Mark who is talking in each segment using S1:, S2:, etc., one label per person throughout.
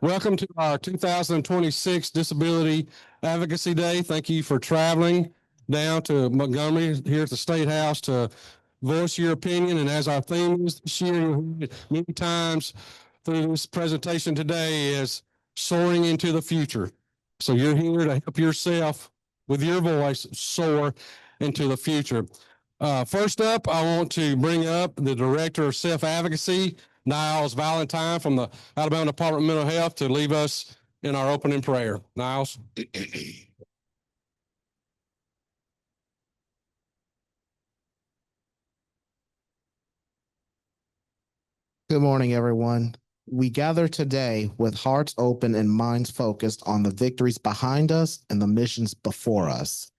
S1: Welcome to our 2026 Disability Advocacy Day. Thank you for traveling down to Montgomery here at the State House to voice your opinion. And as our theme is this year, many times through this presentation today, is soaring into the future. So you're here to help yourself with your voice soar into the future. First up, I want to bring up the Director of Self-Advocacy, Niles Valentine from the Alabama Department of Mental Health, to leave us in our opening prayer. Niles.
S2: Good morning, everyone. We gather today with hearts open and minds focused on the victories behind us and the missions before us.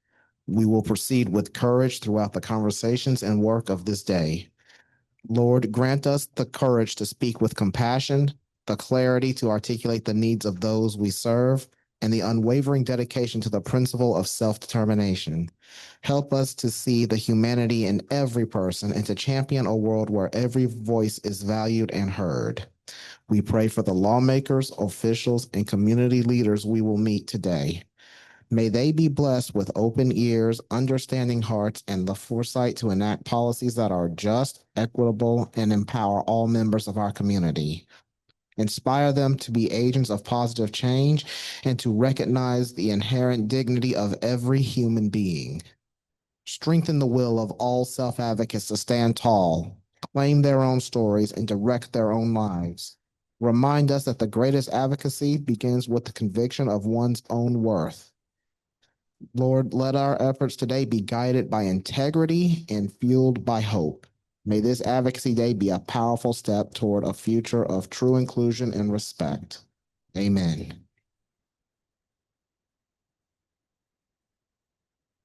S2: We will proceed with courage throughout the conversations and work of this day. Lord, grant us the courage to speak with compassion, the clarity to articulate the needs of those we serve, and the unwavering dedication to the principle of self-determination. Help us to see the humanity in every person and to champion a world where every voice is valued and heard. We pray for the lawmakers, officials, and community leaders we will meet today. May they be blessed with open ears, understanding hearts, and the foresight to enact policies that are just, equitable, and empower all members of our community. Inspire them to be agents of positive change and to recognize the inherent dignity of every human being. Strengthen the will of all self-advocates to stand tall, claim their own stories, and direct their own lives. Remind us that the greatest advocacy begins with the conviction of one's own worth. Lord, let our efforts today be guided by integrity and fueled by hope. May this Advocacy Day be a powerful step toward a future of true inclusion and respect. Amen.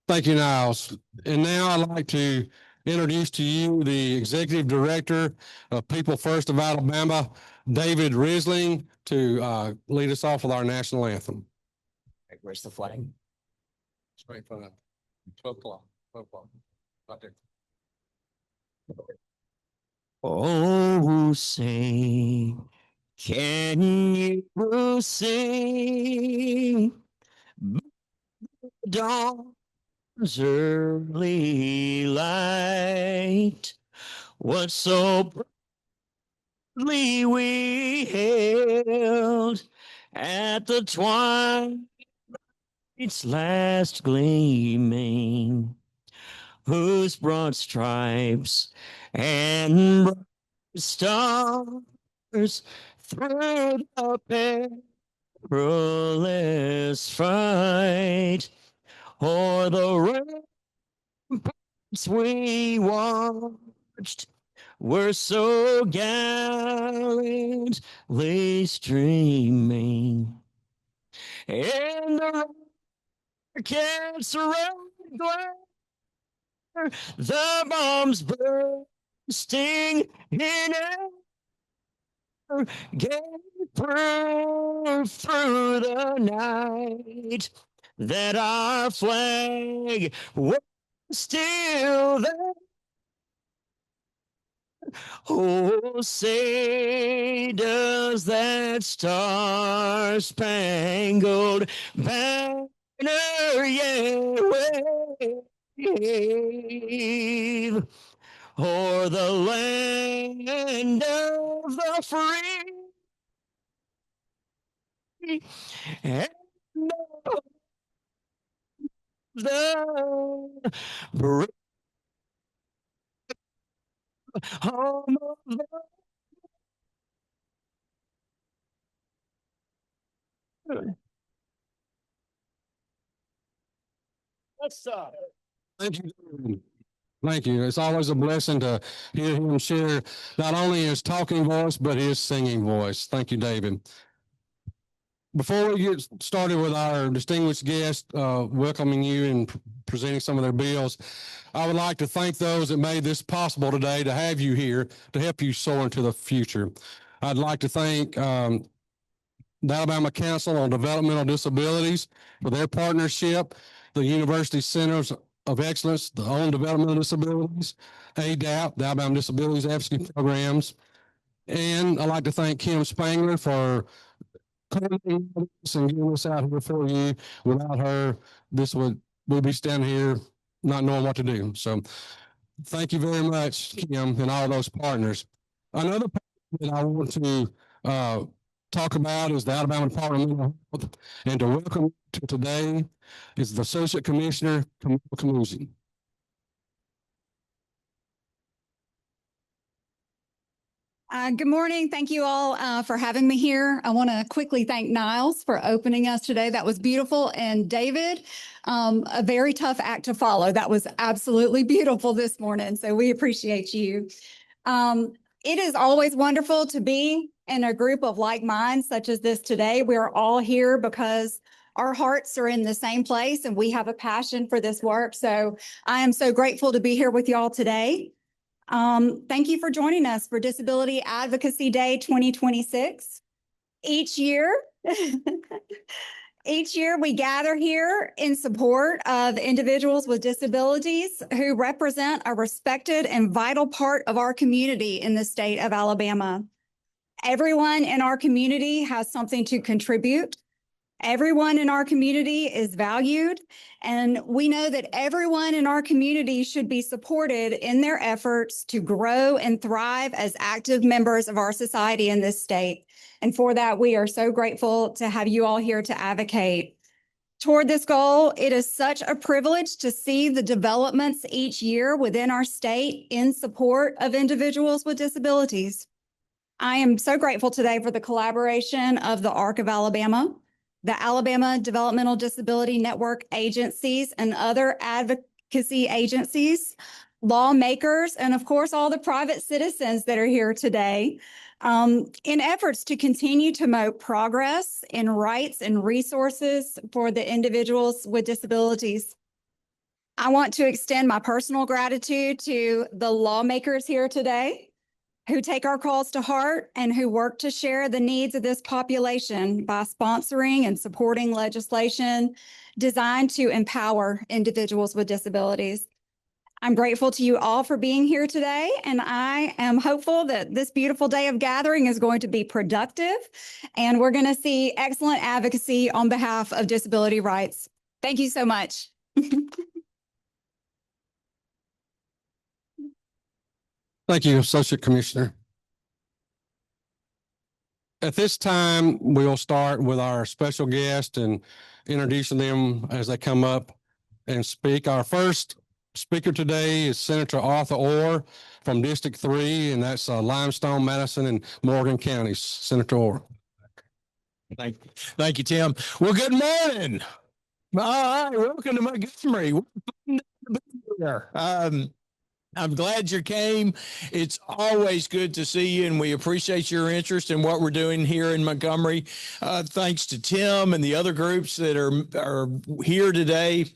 S1: Thank you, Niles. And now I'd like to introduce to you the Executive Director of People First of Alabama, David Rissling, to lead us off with our national anthem.
S3: Where's the flag?
S1: Straight from 12 o'clock. 12 o'clock. Right there.
S3: Oh, say, can you sing dawn's early light? What so proudly we hailed at the twilight's last gleaming, whose broad stripes and bright stars through the perilous fight o'er the ramparts we watched were so gallantly streaming, and the rockets red glare, the bombs bursting in air, gave proof through the night that our flag was still there. Oh, say does that star-spangled banner yet wave o'er the land of the free and the brave home of the
S1: Thank you. Thank you. It's always a blessing to hear him share not only his talking voice, but his singing voice. Thank you, David. Before we get started with our distinguished guest, welcoming you and presenting some of their bills, I would like to thank those that made this possible today to have you here to help you soar into the future. I'd like to thank the Alabama Council on Developmental Disabilities for their partnership, the University Centers of Excellence, the own Developmental Disabilities, ADAP, the Alabama Disabilities Advocacy Programs, and I'd like to thank Kim Spangler for coordinating this and getting this out here for you. Without her, we'd be standing here not knowing what to do. So thank you very much, Kim, and all those partners. Another part that I want to talk about is the Alabama Department of Mental Health, and to welcome to today is the Associate Commissioner, Camille Cumuze.
S4: Good morning. Thank you all for having me here. I want to quickly thank Niles for opening us today. That was beautiful. And David, a very tough act to follow. That was absolutely beautiful this morning. So we appreciate you. It is always wonderful to be in a group of like minds such as this today. We are all here because our hearts are in the same place and we have a passion for this work. So I am so grateful to be here with y'all today. Thank you for joining us for Disability Advocacy Day 2026. Each year, we gather here in support of individuals with disabilities who represent a respected and vital part of our community in the state of Alabama. Everyone in our community has something to contribute. Everyone in our community is valued, and we know that everyone in our community should be supported in their efforts to grow and thrive as active members of our society in this state. And for that, we are so grateful to have you all here to advocate. Toward this goal, it is such a privilege to see the developments each year within our state in support of individuals with disabilities. I am so grateful today for the collaboration of the ARC of Alabama, the Alabama Developmental Disability Network agencies and other advocacy agencies, lawmakers, and of course, all the private citizens that are here today in efforts to continue to make progress in rights and resources for the individuals with disabilities. I want to extend my personal gratitude to the lawmakers here today who take our calls to heart and who work to share the needs of this population by sponsoring and supporting legislation designed to empower individuals with disabilities. I'm grateful to you all for being here today, and I am hopeful that this beautiful day of gathering is going to be productive, and we're going to see excellent advocacy on behalf of disability rights. Thank you so much.
S1: Thank you, Associate Commissioner. At this time, we'll start with our special guest and introducing them as they come up and speak. Our first speaker today is Senator Arthur Orr from District 3, and that's Limestone, Madison, and Morgan counties. Senator Orr.
S3: Thank you, Tim. Well, good morning. All right, welcome to Montgomery. I'm glad you came. It's always good to see you, and we appreciate your interest in what we're doing here in Montgomery. Thanks to Tim and the other groups that are here today.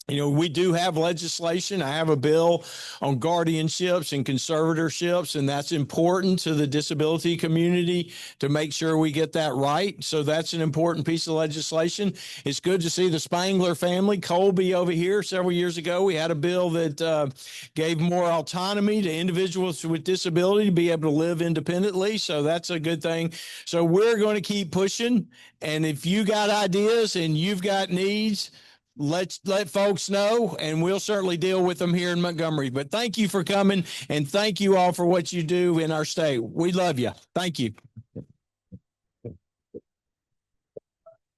S3: You know, we do have legislation. I have a bill on guardianships and conservatorships, and that's important to the disability community to make sure we get that right. So that's an important piece of legislation. It's good to see the Spangler family, Colby over here. Several years ago, we had a bill that gave more autonomy to individuals with disability to be able to live independently. So that's a good thing. So we're going to keep pushing. And if you got ideas and you've got needs, let folks know, and we'll certainly deal with them here in Montgomery. But thank you for coming, and thank you all for what you do in our state. We love you. Thank you.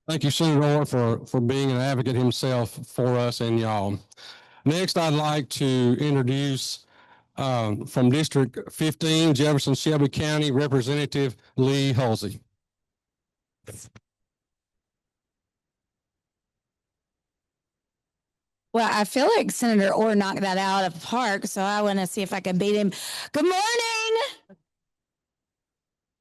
S1: Thank you, Senator Orr, for being an advocate himself for us and y'all. Next, I'd like to introduce from District 15, Jefferson Shelby County, Representative Leigh Hulsey.
S5: Well, I feel like Senator Orr knocked that out of the park, so I want to see if I can beat him. Good morning.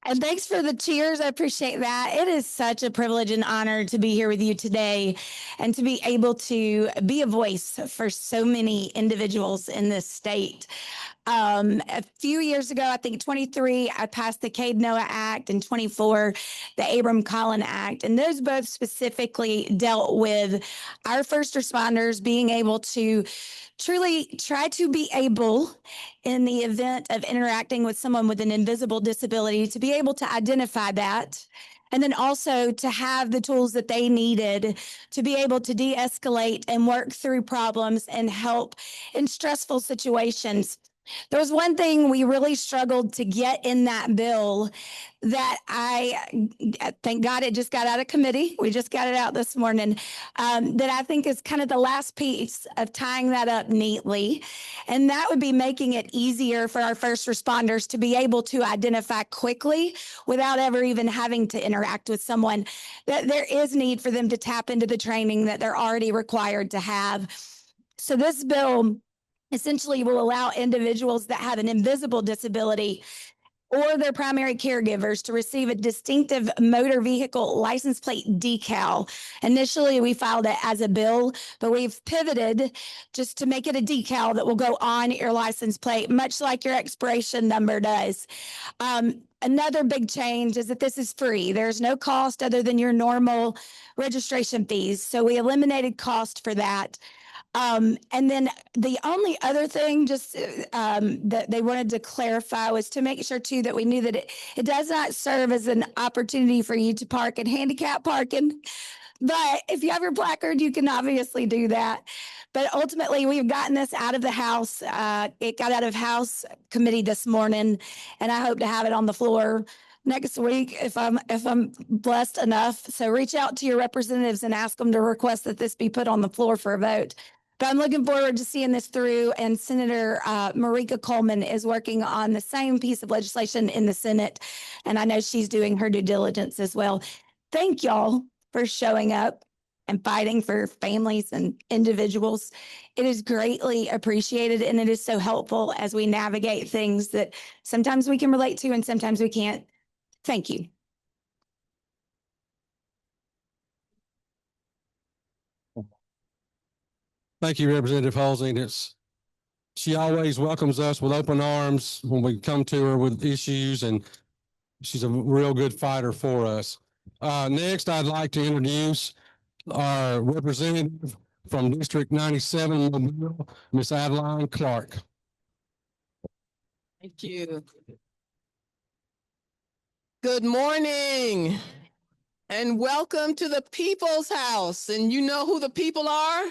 S5: And thanks for the cheers. I appreciate that. It is such a privilege and honor to be here with you today and to be able to be a voice for so many individuals in this state. A few years ago, I think 23, I passed the Cade Noah Act, and 24, the Abram Collin Act. And those both specifically dealt with our first responders being able to truly try to be able, in the event of interacting with someone with an invisible disability, to be able to identify that and then also to have the tools that they needed to be able to de-escalate and work through problems and help in stressful situations. There was one thing we really struggled to get in that bill that thank God it just got out of committee. We just got it out this morning. That I think is kind of the last piece of tying that up neatly. And that would be making it easier for our first responders to be able to identify quickly without ever even having to interact with someone. That there is need for them to tap into the training that they're already required to have. So this bill essentially will allow individuals that have an invisible disability or their primary caregivers to receive a distinctive motor vehicle license plate decal. Initially, we filed it as a bill, but we've pivoted just to make it a decal that will go on your license plate, much like your expiration number does. Another big change is that this is free. There's no cost other than your normal registration fees. So we eliminated cost for that. And then the only other thing just that they wanted to clarify was to make sure too that we knew that it does not serve as an opportunity for you to park in handicap parking. But if you have your placard, you can obviously do that. But ultimately, we've gotten this out of the House. It got out of House committee this morning, and I hope to have it on the floor next week if I'm blessed enough. So reach out to your representatives and ask them to request that this be put on the floor for a vote. But I'm looking forward to seeing this through. And Senator Marika Coleman is working on the same piece of legislation in the Senate. And I know she's doing her due diligence as well. Thank y'all for showing up and fighting for families and individuals. It is greatly appreciated, and it is so helpful as we navigate things that sometimes we can relate to and sometimes we can't. Thank you.
S1: Thank you, Representative Hulsey. She always welcomes us with open arms when we come to her with issues, and she's a real good fighter for us. Next, I'd like to introduce our representative from District 97, Mobile, Ms. Adline Clarke.
S6: Thank you. Good morning and welcome to the People's House. And you know who the people are?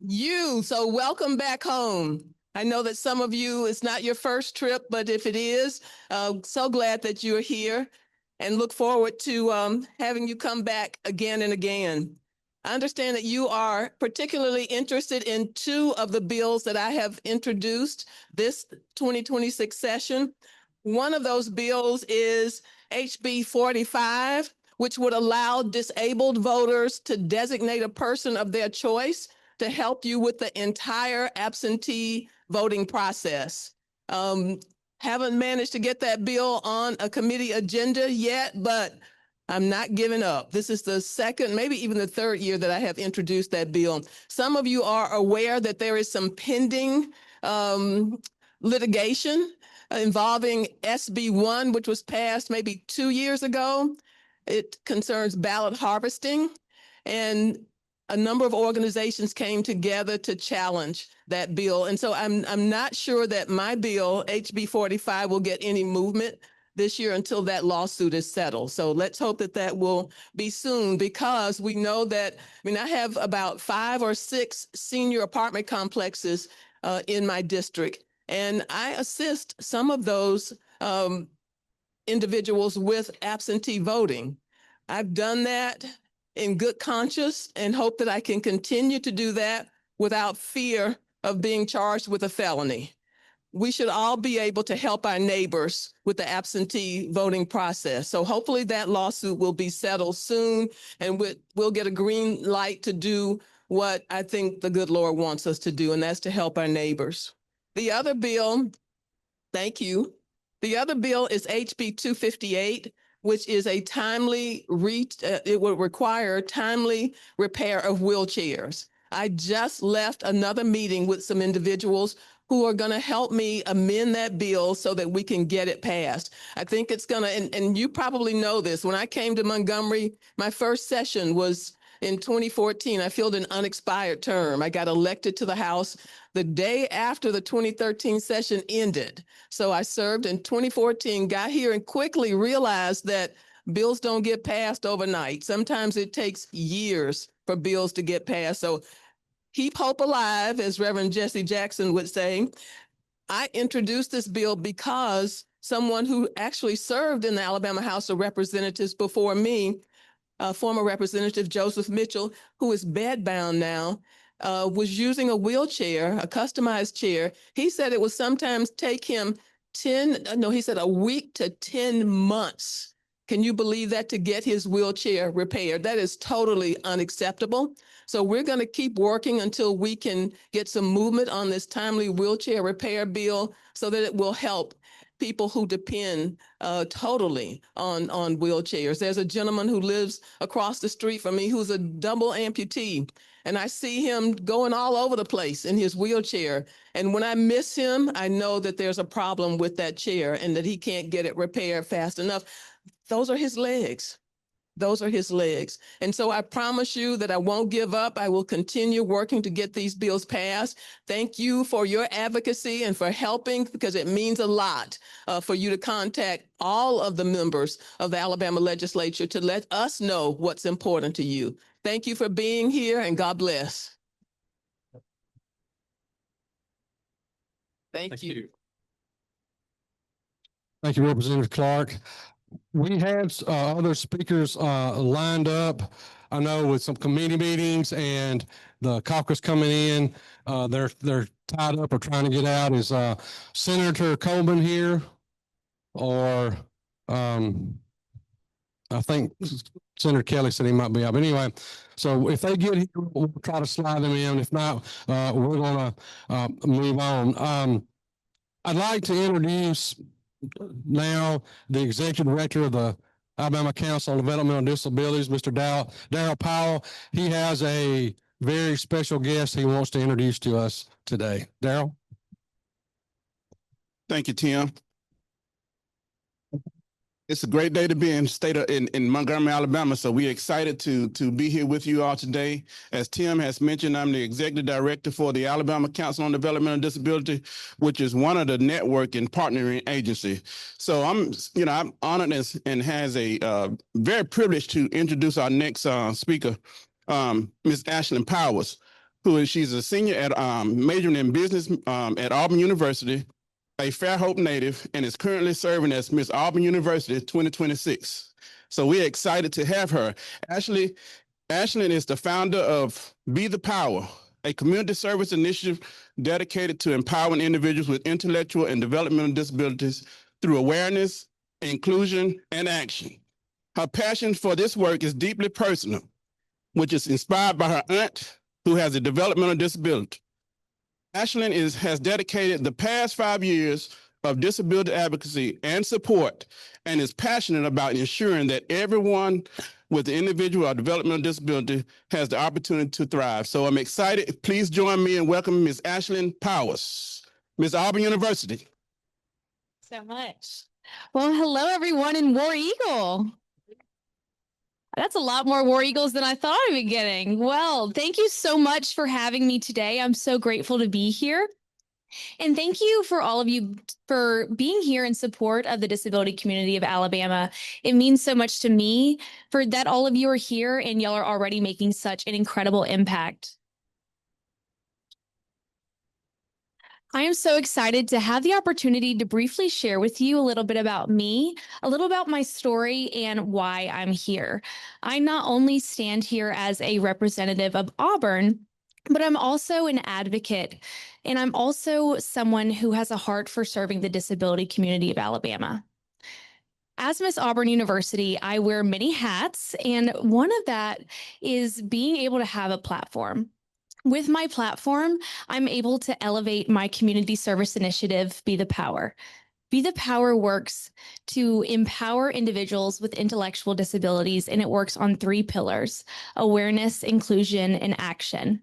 S6: You. So welcome back home. I know that some of you, it's not your first trip, but if it is, so glad that you're here and look forward to having you come back again and again. I understand that you are particularly interested in two of the bills that I have introduced this 2026 session. One of those bills is HB 45, which would allow disabled voters to designate a person of their choice to help you with the entire absentee voting process. Haven't managed to get that bill on a committee agenda yet, but I'm not giving up. This is the second, maybe even the third year that I have introduced that bill. Some of you are aware that there is some pending litigation involving SB 1, which was passed maybe 2 years ago. It concerns ballot harvesting, and a number of organizations came together to challenge that bill. And so I'm not sure that my bill, HB 45, will get any movement this year until that lawsuit is settled. So let's hope that that will be soon, because we know that, I have about 5 or 6 senior apartment complexes in my district, and I assist some of those individuals with absentee voting. I've done that in good conscience and hope that I can continue to do that without fear of being charged with a felony. We should all be able to help our neighbors with the absentee voting process. So hopefully that lawsuit will be settled soon, and we'll get a green light to do what I think the good Lord wants us to do, and that's to help our neighbors. The other bill, thank you. The other bill is HB 258, which is a timely, it would require timely repair of wheelchairs. I just left another meeting with some individuals who are going to help me amend that bill so that we can get it passed. I think it's going to, and you probably know this, when I came to Montgomery, my first session was in 2014. I filled an unexpired term. I got elected to the House the day after the 2013 session ended. So I served in 2014, got here and quickly realized that bills don't get passed overnight. Sometimes it takes years for bills to get passed. So keep hope alive, as Reverend Jesse Jackson would say. I introduced this bill because someone who actually served in the Alabama House of Representatives before me, former Representative Joseph Mitchell, who is bedbound now, was using a wheelchair, a customized chair. He said it would sometimes take him a week to 10 months. Can you believe that, to get his wheelchair repaired? That is totally unacceptable. So we're going to keep working until we can get some movement on this timely wheelchair repair bill so that it will help people who depend totally on wheelchairs. There's a gentleman who lives across the street from me who's a double amputee, and I see him going all over the place in his wheelchair. And when I miss him, I know that there's a problem with that chair and that he can't get it repaired fast enough. Those are his legs. Those are his legs. And so I promise you that I won't give up. I will continue working to get these bills passed. Thank you for your advocacy and for helping, because it means a lot for you to contact all of the members of the Alabama legislature to let us know what's important to you. Thank you for being here, and God bless. Thank you.
S1: Thank you, Representative Clarke. We had other speakers lined up. I know with some committee meetings and the caucus coming in, they're tied up or trying to get out. Is Senator Coleman here? Or I think Senator Kelly said he might be out. But anyway, so if they get here, we'll try to slide them in. If not, we're going to move on. I'd like to introduce now the Executive Director of the Alabama Council on Developmental Disabilities, Mr. Darryle Powell. He has a very special guest he wants to introduce to us today. Darryle?
S7: Thank you, Tim. It's a great day to be in Montgomery, Alabama. So we're excited to be here with you all today. As Tim has mentioned, I'm the Executive Director for the Alabama Council on Developmental Disability, which is one of the network and partnering agencies. So I'm honored and has a very privileged to introduce our next speaker, Ms. Ashlyn Powers, she's a senior at majoring in business at Auburn University, a Fairhope native, and is currently serving as Miss Auburn University 2026. So we're excited to have her. Ashlyn is the founder of Be the Power, a community service initiative dedicated to empowering individuals with intellectual and developmental disabilities through awareness, inclusion, and action. Her passion for this work is deeply personal, which is inspired by her aunt, who has a developmental disability. Ashlyn has dedicated the past 5 years of disability advocacy and support, and is passionate about ensuring that everyone with an individual or developmental disability has the opportunity to thrive. So I'm excited. Please join me in welcoming Ms. Ashlyn Powers, Ms. Auburn University.
S5: So much. Well, hello, everyone in War Eagle. That's a lot more War Eagles than I thought I'd be getting. Well, thank you so much for having me today. I'm so grateful to be here. And thank you for all of you for being here in support of the disability community of Alabama. It means so much to me for that all of you are here and y'all are already making such an incredible impact. I am so excited to have the opportunity to briefly share with you a little bit about me, a little about my story, and why I'm here. I not only stand here as a representative of Auburn, but I'm also an advocate, and I'm also someone who has a heart for serving the disability community of Alabama. As Miss Auburn University, I wear many hats, and one of that is being able to have a platform. With my platform, I'm able to elevate my community service initiative, Be the Power. Be the Power works to empower individuals with intellectual disabilities, and it works on 3 pillars: awareness, inclusion, and action.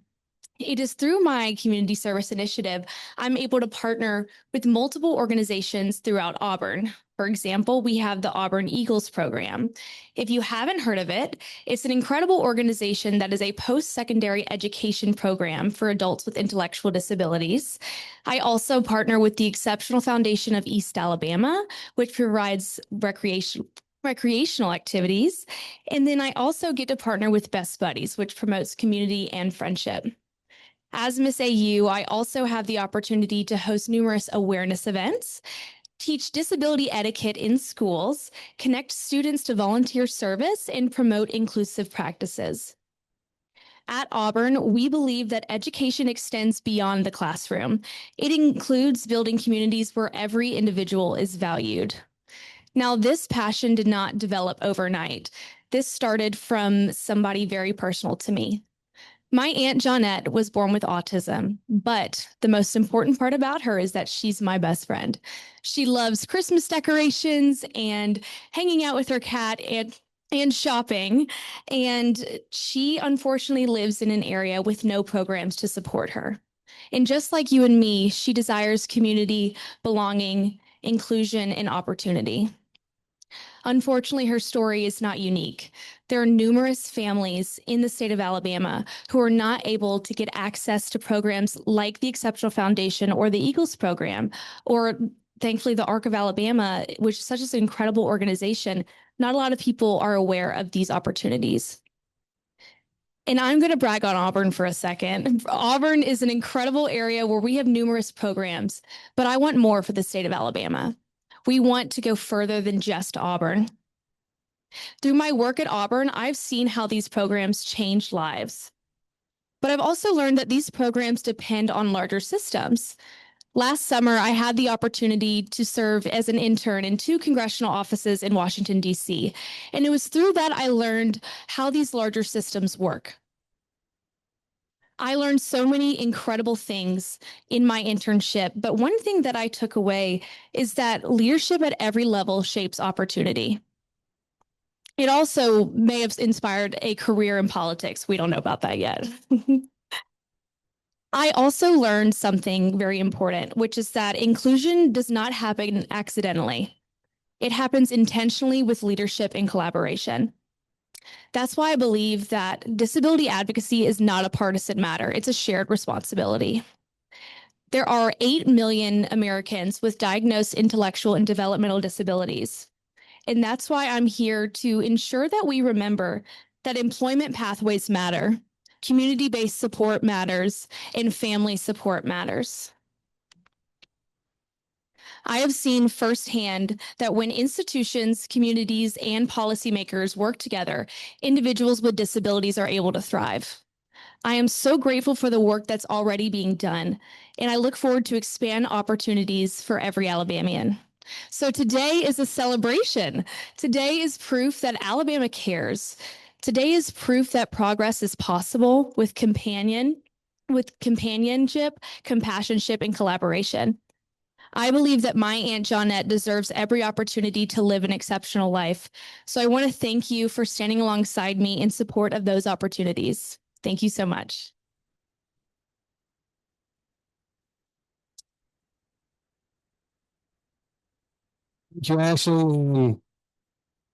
S5: It is through my community service initiative, I'm able to partner with multiple organizations throughout Auburn. For example, we have the Auburn Eagles program. If you haven't heard of it, it's an incredible organization that is a post-secondary education program for adults with intellectual disabilities. I also partner with the Exceptional Foundation of East Alabama, which provides recreation
S8: recreational activities. And then I also get to partner with Best Buddies, which promotes community and friendship. As Miss AU, I also have the opportunity to host numerous awareness events, teach disability etiquette in schools, connect students to volunteer service, and promote inclusive practices. At Auburn, we believe that education extends beyond the classroom. It includes building communities where every individual is valued. Now, this passion did not develop overnight. This started from somebody very personal to me. My Aunt Jeanette was born with autism, but the most important part about her is that she's my best friend. She loves Christmas decorations and hanging out with her cat and shopping. And she unfortunately lives in an area with no programs to support her. And just like you and me, she desires community, belonging, inclusion, and opportunity. Unfortunately, her story is not unique. There are numerous families in the state of Alabama who are not able to get access to programs like the Exceptional Foundation or the Eagles program, or thankfully the Arc of Alabama, which is such an incredible organization. Not a lot of people are aware of these opportunities. And I'm going to brag on Auburn for a second. Auburn is an incredible area where we have numerous programs, but I want more for the state of Alabama. We want to go further than just Auburn. Through my work at Auburn, I've seen how these programs change lives. But I've also learned that these programs depend on larger systems. Last summer, I had the opportunity to serve as an intern in 2 congressional offices in Washington, D.C. And it was through that I learned how these larger systems work. I learned so many incredible things in my internship, but one thing that I took away is that leadership at every level shapes opportunity. It also may have inspired a career in politics. We don't know about that yet. I also learned something very important, which is that inclusion does not happen accidentally. It happens intentionally with leadership and collaboration. That's why I believe that disability advocacy is not a partisan matter. It's a shared responsibility. There are 8 million Americans with diagnosed intellectual and developmental disabilities. And that's why I'm here to ensure that we remember that employment pathways matter, community-based support matters, and family support matters. I have seen firsthand that when institutions, communities, and policymakers work together, individuals with disabilities are able to thrive. I am so grateful for the work that's already being done, and I look forward to expand opportunities for every Alabamian. So today is a celebration. Today is proof that Alabama cares. Today is proof that progress is possible with companionship, compassionship, and collaboration. I believe that my Aunt Jeanette deserves every opportunity to live an exceptional life. So I want to thank you for standing alongside me in support of those opportunities. Thank you so much.
S1: Thank you, Ashlyn.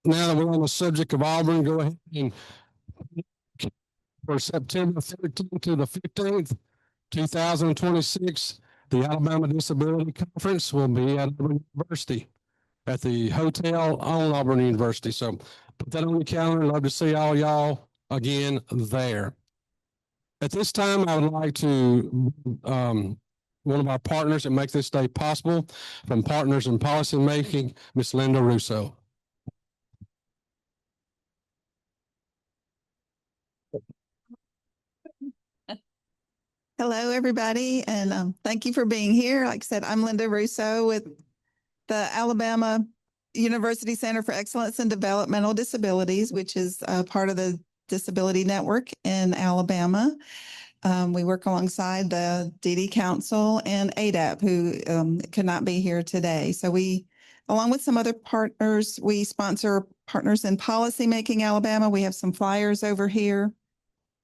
S1: Now that we're on the subject of Auburn, go ahead and for September 13th to the 15th, 2026, the Alabama Disability Conference will be at Auburn University at the hotel on Auburn University. So put that on your calendar. Love to see all y'all again there. At this time, I would like to one of our partners that make this day possible, from Partners in Policy Making, Ms. Linda Russo.
S9: Hello, everybody, and thank you for being here. Like I said, I'm Linda Russo with the Alabama University Center for Excellence in Developmental Disabilities, which is part of the Disability Network in Alabama. We work alongside the DD Council and ADAP, who could not be here today. So we, along with some other partners, we sponsor Partners in Policy Making Alabama. We have some flyers over here.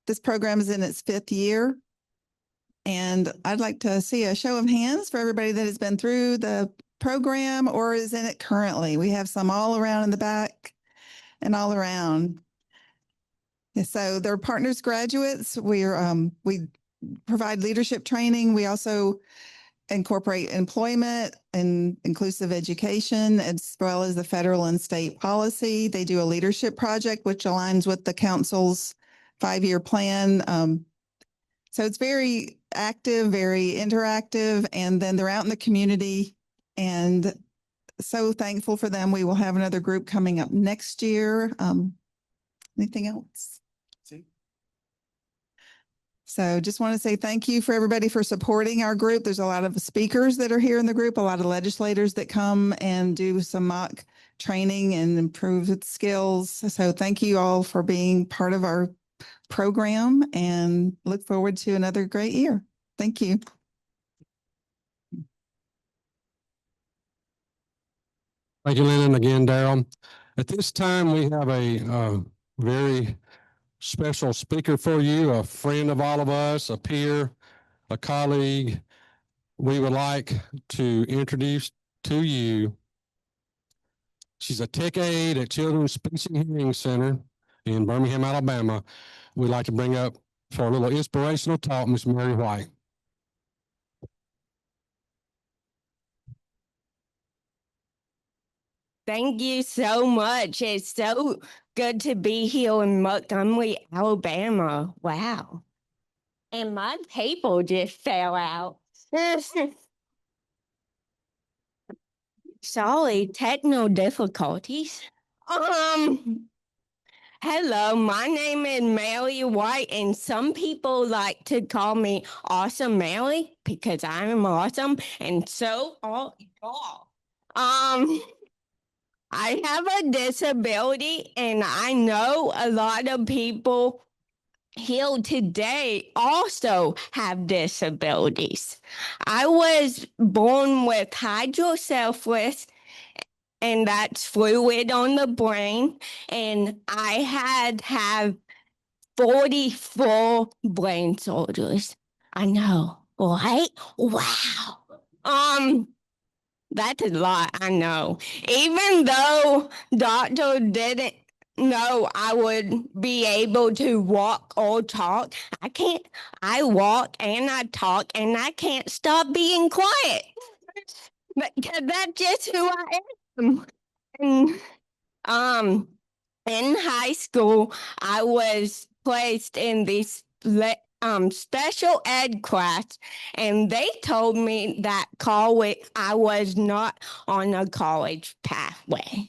S9: This program is in its 5th year. And I'd like to see a show of hands for everybody that has been through the program or is in it currently. We have some all around in the back and all around. So they're partners graduates. We provide leadership training. We also incorporate employment and inclusive education, as well as the federal and state policy. They do a leadership project, which aligns with the council's 5-year plan. So it's very active, very interactive, and then they're out in the community, and so thankful for them. We will have another group coming up next year. Anything else? So just want to say thank you for everybody for supporting our group. There's a lot of speakers that are here in the group, a lot of legislators that come and do some mock training and improve its skills. So thank you all for being part of our program, and look forward to another great year. Thank you.
S1: Thank you, Lynn, and again, Darryle. At this time, we have a very special speaker for you, a friend of all of us, a peer, a colleague. We would like to introduce to you. She's a tech aide at Children's Speech and Hearing Center in Birmingham, Alabama. We'd like to bring up for a little inspirational talk, Miss Mary White.
S10: Thank you so much. It's so good to be here in Montgomery, Alabama. Wow. And my paper just fell out. Sorry, technical difficulties. Hello, my name is Mary White, and some people like to call me Awesome Mary because I'm awesome, and so are y'all. I have a disability, and I know a lot of people here today also have disabilities. I was born with hydrocephalus, and that's fluid on the brain, and I have 44 brain surgeries. I know, right? Wow. That's a lot, I know. Even though doctor didn't know I would be able to walk or talk, I walk and I talk and I can't stop being quiet. Because that's just who I am. And in high school, I was placed in this special ed class, and they told me that I was not on a college pathway.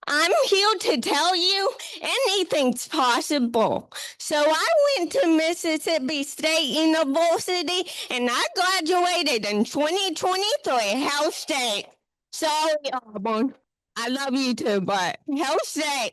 S10: I'm here to tell you anything's possible. So I went to Mississippi State University, and I graduated in 2023, Health State. Sorry, Auburn. I love you too, but Health State.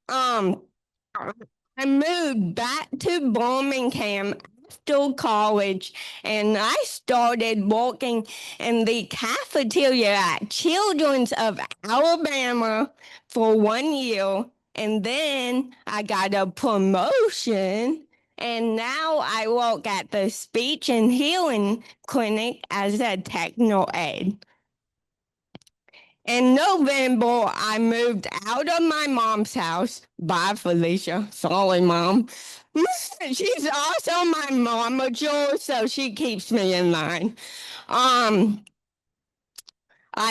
S10: I moved back to Birmingham after college, and I started working in the cafeteria at Children's of Alabama for 1 year, and then I got a promotion, and now I work at the Speech and Hearing Clinic as a technical aide. In November, I moved out of my mom's house. Bye, Felicia. Sorry, Mom. She's also my momager, so she keeps me in line. I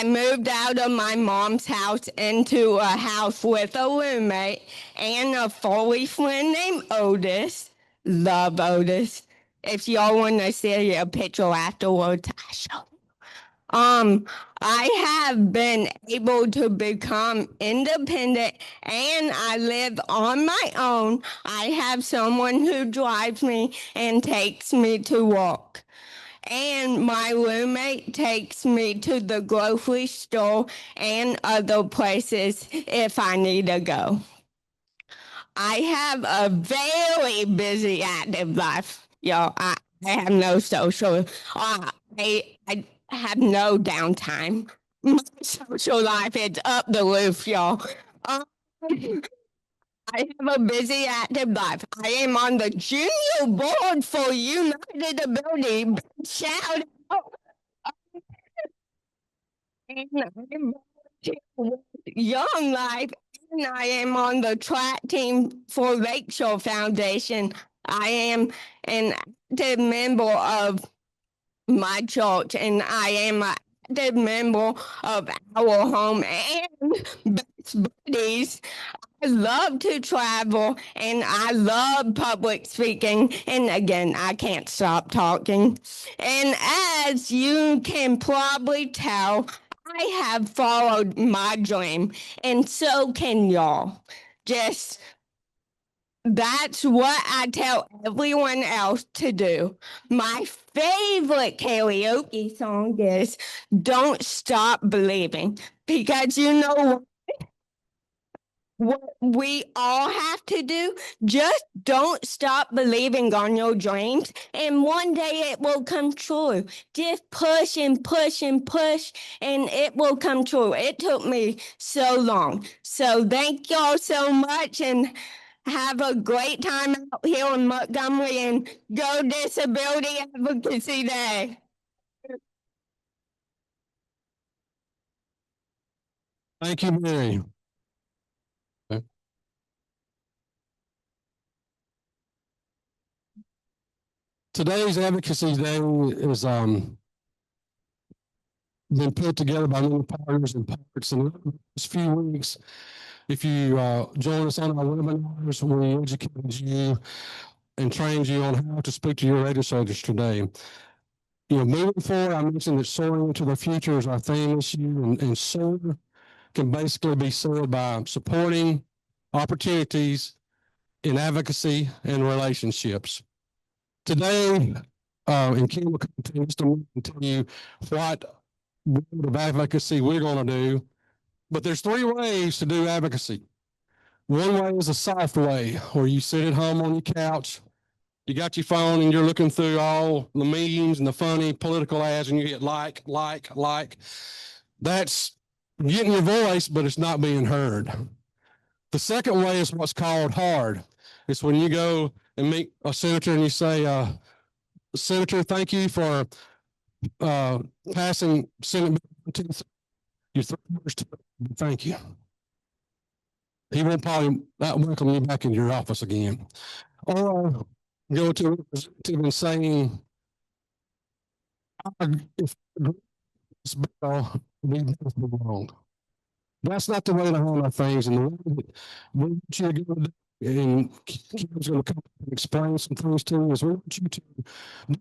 S10: moved out of my mom's house into a house with a roommate and a furry friend named Otis. Love Otis. If y'all want to see a picture afterwards, I show you. I have been able to become independent, and I live on my own. I have someone who drives me and takes me to work. And my roommate takes me to the grocery store and other places if I need to go. I have a very busy, active life, y'all. I have no social. I have no downtime. My social life is up the roof, y'all. I have a busy, active life. I am on the junior board for United Ability. Shout out. And I'm Young Life, and I am on the track team for Lakeshore Foundation. I am an active member of my church, and I am an active member of our home and Best Buddies. I love to travel and I love public speaking. And again, I can't stop talking. And as you can probably tell, I have followed my dream, and so can y'all. Just that's what I tell everyone else to do. My favorite karaoke song is Don't Stop Believing, because you know what we all have to do? Just don't stop believing on your dreams, and one day it will come true. Just push and push and push, and it will come true. It took me so long. So thank y'all so much, and have a great time out here in Montgomery, and go Disability Advocacy Day.
S1: Thank you, Mary. Okay. Today's Advocacy Day is been put together by many partners and parts in the last few weeks. If you join us on our webinars, we educated you and trained you on how to speak to your legislators today. You know, moving forward, I mentioned that soaring into the future is our theme this year, and soar can basically be said by supporting opportunities in advocacy and relationships. Today, and Kim will continue to tell you what of advocacy we're going to do, but there's three ways to do advocacy. One way is a soft way, where you sit at home on your couch, you got your phone, and you're looking through all the memes and the funny political ads, and you hit like. That's getting your voice, but it's not being heard. The second way is what's called hard. It's when you go and meet a senator and you say, Senator, thank you for passing Senate Bill 2. Your 3 years to thank you. He won't probably welcome you back into your office again. Or go to a representative and saying, if this bill, we both belong. That's not the way to handle things. And the way that we want you to go, and Kim's going to come and explain some things to you, is we want you to be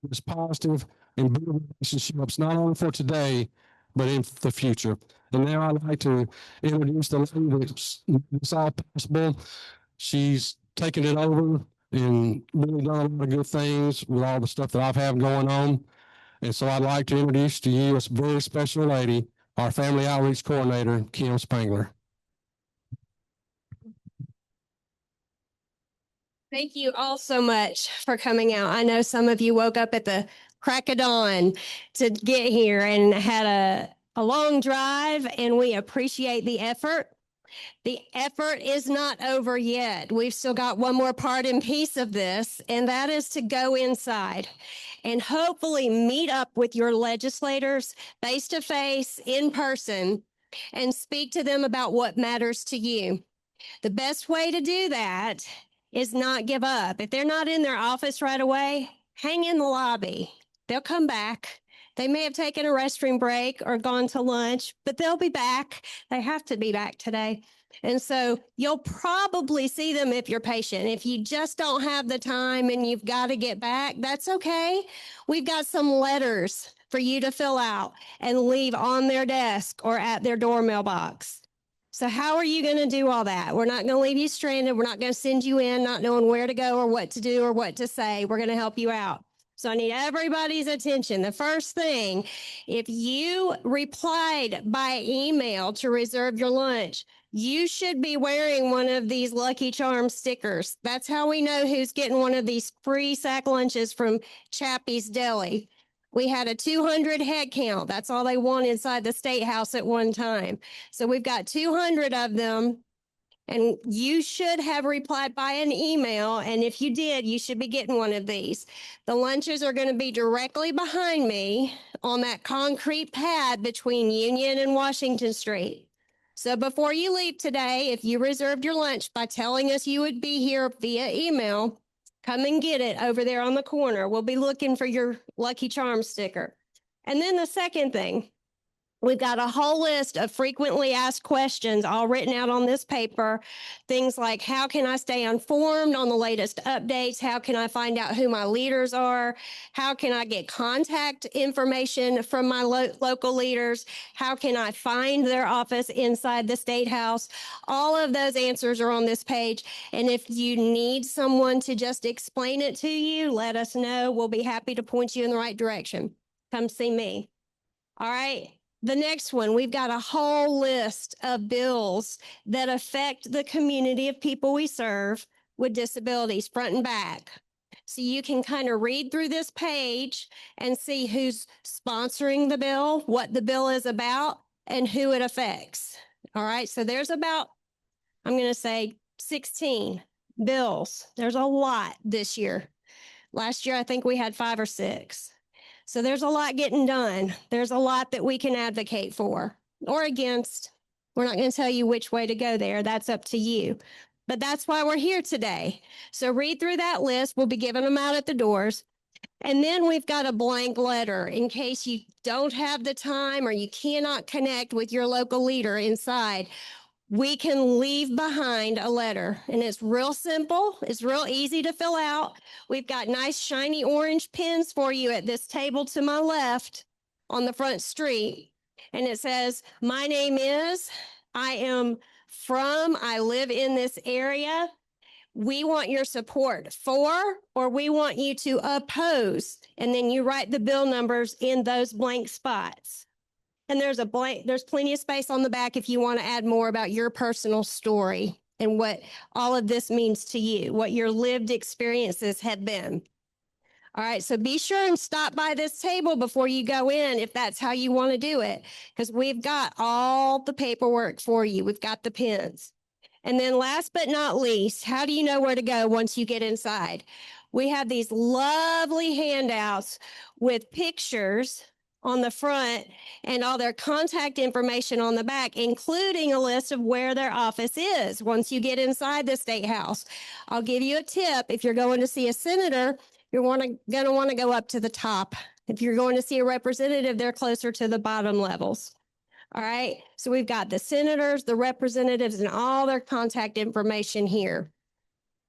S1: as positive and build relationships, not only for today, but in the future. And now I'd like to introduce the lady that's it's all possible. She's taken it over and really done a lot of good things with all the stuff that I've had going on. And so I'd like to introduce to you a very special lady, our Family Outreach Coordinator, Kim Spangler.
S11: Thank you all so much for coming out. I know some of you woke up at the crack of dawn to get here and had a long drive, and we appreciate the effort. The effort is not over yet. We've still got one more part and piece of this, and that is to go inside and hopefully meet up with your legislators face to face, in person, and speak to them about what matters to you. The best way to do that is not give up. If they're not in their office right away, hang in the lobby. They'll come back. They may have taken a restroom break or gone to lunch, but they'll be back. They have to be back today. And so you'll probably see them if you're patient. If you just don't have the time and you've got to get back, that's okay. We've got some letters for you to fill out and leave on their desk or at their door mailbox. So how are you going to do all that? We're not going to leave you stranded. We're not going to send you in not knowing where to go or what to do or what to say. We're going to help you out. So I need everybody's attention. The first thing, if you replied by email to reserve your lunch, you should be wearing one of these Lucky Charms stickers. That's how we know who's getting one of these free sack lunches from Chappie's Deli. We had a 200 head count. That's all they want inside the State House at one time. So we've got 200 of them, and you should have replied by an email. And if you did, you should be getting one of these. The lunches are going to be directly behind me on that concrete pad between Union and Washington Street. So before you leave today, if you reserved your lunch by telling us you would be here via email, Come and get it over there on the corner. We'll be looking for your Lucky Charm sticker. And then the second thing, we've got a whole list of frequently asked questions all written out on this paper. Things like, how can I stay informed on the latest updates? How can I find out who my leaders are? How can I get contact information from my local leaders? How can I find their office inside the State House? All of those answers are on this page. And if you need someone to just explain it to you, let us know. We'll be happy to point you in the right direction. Come see me. All right. The next one, we've got a whole list of bills that affect the community of people we serve with disabilities, front and back. So you can kind of read through this page and see who's sponsoring the bill, what the bill is about, and who it affects. All right, so there's about, I'm going to say 16 bills. There's a lot this year. Last year, I think we had 5 or 6. So there's a lot getting done. There's a lot that we can advocate for or against. We're not going to tell you which way to go there. That's up to you. But that's why we're here today. So read through that list. We'll be giving them out at the doors. And then we've got a blank letter in case you don't have the time or you cannot connect with your local leader inside. We can leave behind a letter, and it's real simple. It's real easy to fill out. We've got nice shiny orange pens for you at this table to my left on the front street. And it says, my name is, I live in this area. We want your support for, or we want you to oppose. And then you write the bill numbers in those blank spots. And there's plenty of space on the back if you want to add more about your personal story and what all of this means to you, what your lived experiences have been. All right, so be sure and stop by this table before you go in if that's how you want to do it, because we've got all the paperwork for you. We've got the pens. And then last but not least, how do you know where to go once you get inside? We have these lovely handouts with pictures on the front and all their contact information on the back, including a list of where their office is once you get inside the State House. I'll give you a tip. If you're going to see a senator, you're going to want to go up to the top. If you're going to see a representative, they're closer to the bottom levels. All right. So we've got the senators, the representatives, and all their contact information here.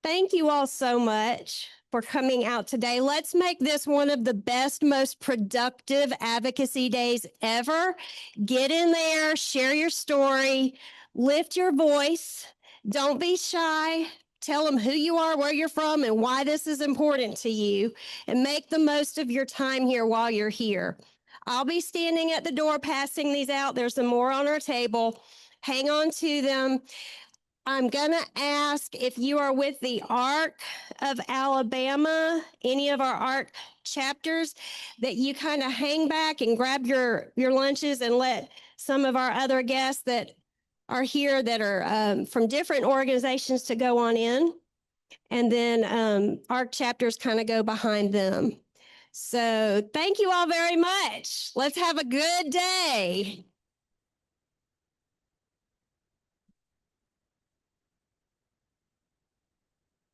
S11: Thank you all so much for coming out today. Let's make this one of the best, most productive advocacy days ever. Get in there, share your story, lift your voice. Don't be shy. Tell them who you are, where you're from, and why this is important to you, and make the most of your time here while you're here. I'll be standing at the door passing these out. There's some more on our table. Hang on to them. I'm going to ask if you are with the ARC of Alabama, any of our ARC chapters, that you kind of hang back and grab your lunches and let some of our other guests that are here that are from different organizations to go on in. And then ARC chapters kind of go behind them. So thank you all very much. Let's have a good day.